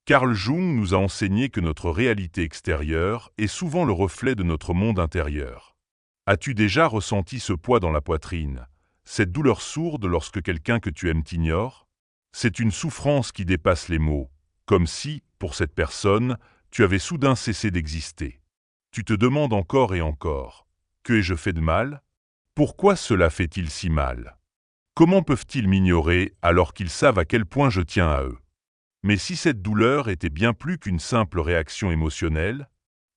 Carl Jung nous a enseigné que notre réalité extérieure est souvent le reflet de notre monde intérieur. As-tu déjà ressenti ce poids dans la poitrine, cette douleur sourde lorsque quelqu'un que tu aimes t'ignore? C'est une souffrance qui dépasse les mots, comme si, pour cette personne, tu avais soudain cessé d'exister. Tu te demandes encore et encore, que ai-je fait de mal? Pourquoi cela fait-il si mal? Comment peuvent-ils m'ignorer alors qu'ils savent à quel point je tiens à eux? Mais si cette douleur était bien plus qu'une simple réaction émotionnelle,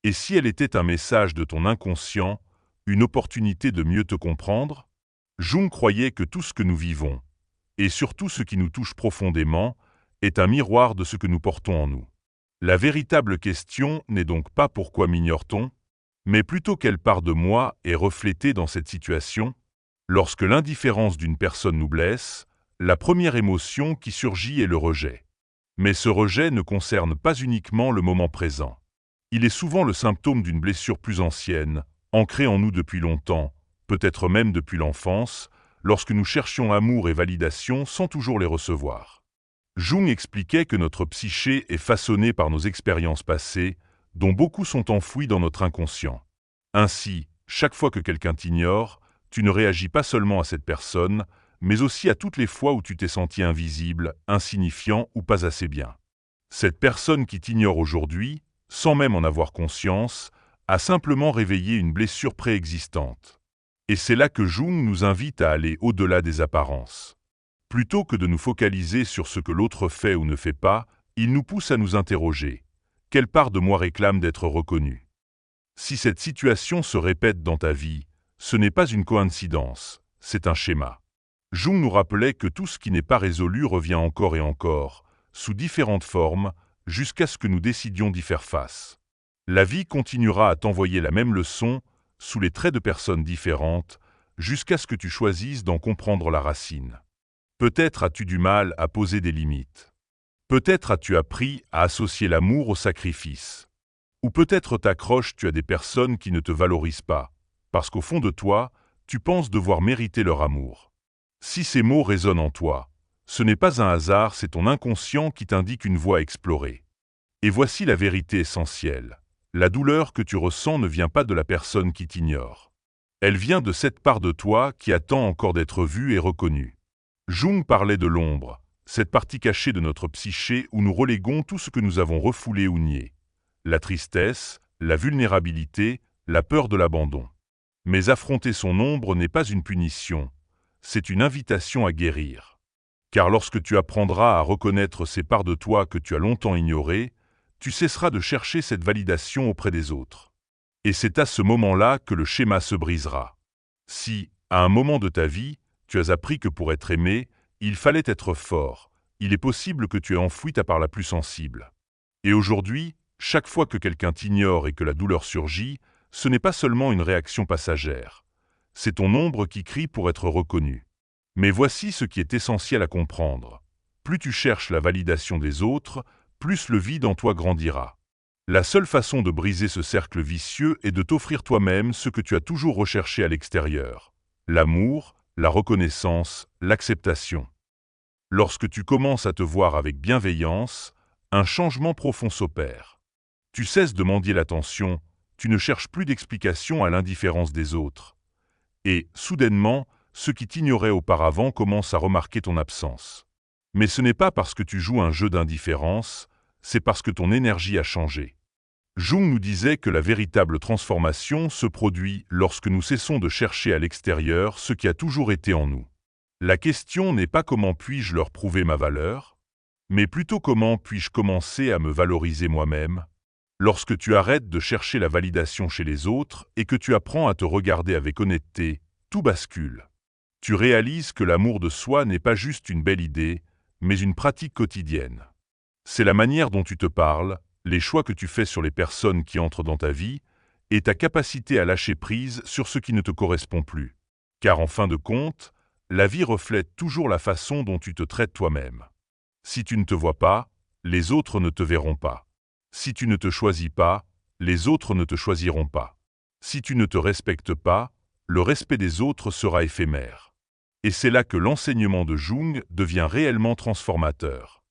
et si elle était un message de ton inconscient, une opportunité de mieux te comprendre? Jung croyait que tout ce que nous vivons, et surtout ce qui nous touche profondément, est un miroir de ce que nous portons en nous. La véritable question n'est donc pas pourquoi m'ignore-t-on, mais plutôt quelle part de moi est reflétée dans cette situation. Lorsque l'indifférence d'une personne nous blesse, la première émotion qui surgit est le rejet. Mais ce rejet ne concerne pas uniquement le moment présent. Il est souvent le symptôme d'une blessure plus ancienne, ancrée en nous depuis longtemps, peut-être même depuis l'enfance, lorsque nous cherchions amour et validation sans toujours les recevoir. Jung expliquait que notre psyché est façonnée par nos expériences passées, dont beaucoup sont enfouies dans notre inconscient. Ainsi, chaque fois que quelqu'un t'ignore, tu ne réagis pas seulement à cette personne, mais aussi à toutes les fois où tu t'es senti invisible, insignifiant ou pas assez bien. Cette personne qui t'ignore aujourd'hui, sans même en avoir conscience, a simplement réveillé une blessure préexistante. Et c'est là que Jung nous invite à aller au-delà des apparences. Plutôt que de nous focaliser sur ce que l'autre fait ou ne fait pas, il nous pousse à nous interroger. Quelle part de moi réclame d'être reconnue? Si cette situation se répète dans ta vie, ce n'est pas une coïncidence, c'est un schéma. Jung nous rappelait que tout ce qui n'est pas résolu revient encore et encore, sous différentes formes, jusqu'à ce que nous décidions d'y faire face. La vie continuera à t'envoyer la même leçon, sous les traits de personnes différentes, jusqu'à ce que tu choisisses d'en comprendre la racine. Peut-être as-tu du mal à poser des limites. Peut-être as-tu appris à associer l'amour au sacrifice. Ou peut-être t'accroches-tu à des personnes qui ne te valorisent pas, parce qu'au fond de toi, tu penses devoir mériter leur amour. Si ces mots résonnent en toi, ce n'est pas un hasard, c'est ton inconscient qui t'indique une voie à explorer. Et voici la vérité essentielle. La douleur que tu ressens ne vient pas de la personne qui t'ignore. Elle vient de cette part de toi qui attend encore d'être vue et reconnue. Jung parlait de l'ombre, cette partie cachée de notre psyché où nous reléguons tout ce que nous avons refoulé ou nié. La tristesse, la vulnérabilité, la peur de l'abandon. Mais affronter son ombre n'est pas une punition, c'est une invitation à guérir. Car lorsque tu apprendras à reconnaître ces parts de toi que tu as longtemps ignorées, tu cesseras de chercher cette validation auprès des autres. Et c'est à ce moment-là que le schéma se brisera. Si, à un moment de ta vie, tu as appris que pour être aimé, il fallait être fort, il est possible que tu aies enfoui ta part la plus sensible. Et aujourd'hui, chaque fois que quelqu'un t'ignore et que la douleur surgit, ce n'est pas seulement une réaction passagère. C'est ton ombre qui crie pour être reconnu. Mais voici ce qui est essentiel à comprendre. Plus tu cherches la validation des autres, plus le vide en toi grandira. La seule façon de briser ce cercle vicieux est de t'offrir toi-même ce que tu as toujours recherché à l'extérieur. L'amour, la reconnaissance, l'acceptation. Lorsque tu commences à te voir avec bienveillance, un changement profond s'opère. Tu cesses de mendier l'attention, tu ne cherches plus d'explication à l'indifférence des autres. Et, soudainement, ceux qui t'ignoraient auparavant commencent à remarquer ton absence. Mais ce n'est pas parce que tu joues un jeu d'indifférence, c'est parce que ton énergie a changé. Jung nous disait que la véritable transformation se produit lorsque nous cessons de chercher à l'extérieur ce qui a toujours été en nous. La question n'est pas comment puis-je leur prouver ma valeur, mais plutôt comment puis-je commencer à me valoriser moi-même. Lorsque tu arrêtes de chercher la validation chez les autres et que tu apprends à te regarder avec honnêteté, tout bascule. Tu réalises que l'amour de soi n'est pas juste une belle idée, mais une pratique quotidienne. C'est la manière dont tu te parles, les choix que tu fais sur les personnes qui entrent dans ta vie, et ta capacité à lâcher prise sur ce qui ne te correspond plus. Car en fin de compte, la vie reflète toujours la façon dont tu te traites toi-même. Si tu ne te vois pas, les autres ne te verront pas. Si tu ne te choisis pas, les autres ne te choisiront pas. Si tu ne te respectes pas, le respect des autres sera éphémère. Et c'est là que l'enseignement de Jung devient réellement transformateur.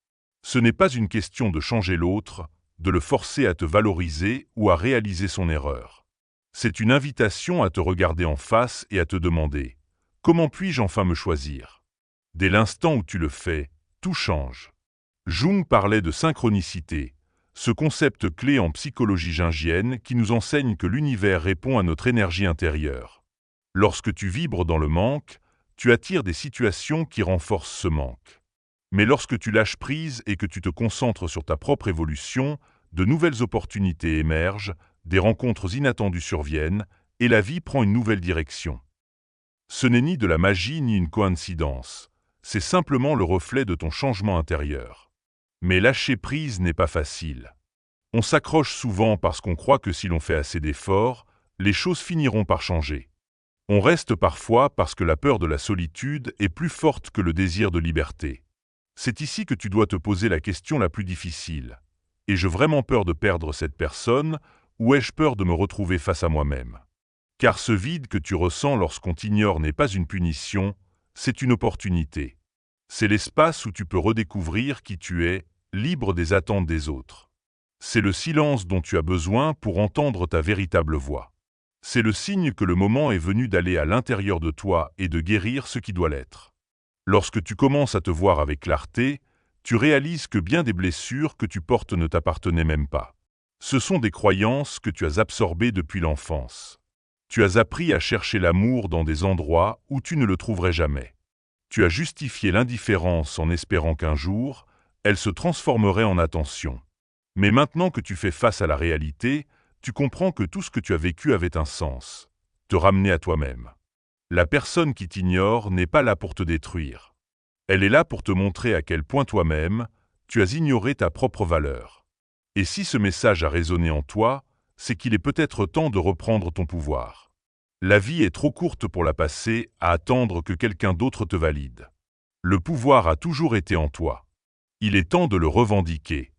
Ce n'est pas une question de changer l'autre, de le forcer à te valoriser ou à réaliser son erreur. C'est une invitation à te regarder en face et à te demander « Comment puis-je enfin me choisir ?» Dès l'instant où tu le fais, tout change. Jung parlait de synchronicité, ce concept clé en psychologie jungienne qui nous enseigne que l'univers répond à notre énergie intérieure. Lorsque tu vibres dans le manque, tu attires des situations qui renforcent ce manque. Mais lorsque tu lâches prise et que tu te concentres sur ta propre évolution, de nouvelles opportunités émergent, des rencontres inattendues surviennent, et la vie prend une nouvelle direction. Ce n'est ni de la magie ni une coïncidence, c'est simplement le reflet de ton changement intérieur. Mais lâcher prise n'est pas facile. On s'accroche souvent parce qu'on croit que si l'on fait assez d'efforts, les choses finiront par changer. On reste parfois parce que la peur de la solitude est plus forte que le désir de liberté. C'est ici que tu dois te poser la question la plus difficile. Ai-je vraiment peur de perdre cette personne ou ai-je peur de me retrouver face à moi-même? Car ce vide que tu ressens lorsqu'on t'ignore n'est pas une punition, c'est une opportunité. C'est l'espace où tu peux redécouvrir qui tu es, libre des attentes des autres. C'est le silence dont tu as besoin pour entendre ta véritable voix. C'est le signe que le moment est venu d'aller à l'intérieur de toi et de guérir ce qui doit l'être. Lorsque tu commences à te voir avec clarté, tu réalises que bien des blessures que tu portes ne t'appartenaient même pas. Ce sont des croyances que tu as absorbées depuis l'enfance. Tu as appris à chercher l'amour dans des endroits où tu ne le trouverais jamais. Tu as justifié l'indifférence en espérant qu'un jour, elle se transformerait en attention. Mais maintenant que tu fais face à la réalité, tu comprends que tout ce que tu as vécu avait un sens. Te ramener à toi-même. La personne qui t'ignore n'est pas là pour te détruire. Elle est là pour te montrer à quel point toi-même, tu as ignoré ta propre valeur. Et si ce message a résonné en toi, c'est qu'il est peut-être temps de reprendre ton pouvoir. La vie est trop courte pour la passer à attendre que quelqu'un d'autre te valide. Le pouvoir a toujours été en toi. Il est temps de le revendiquer.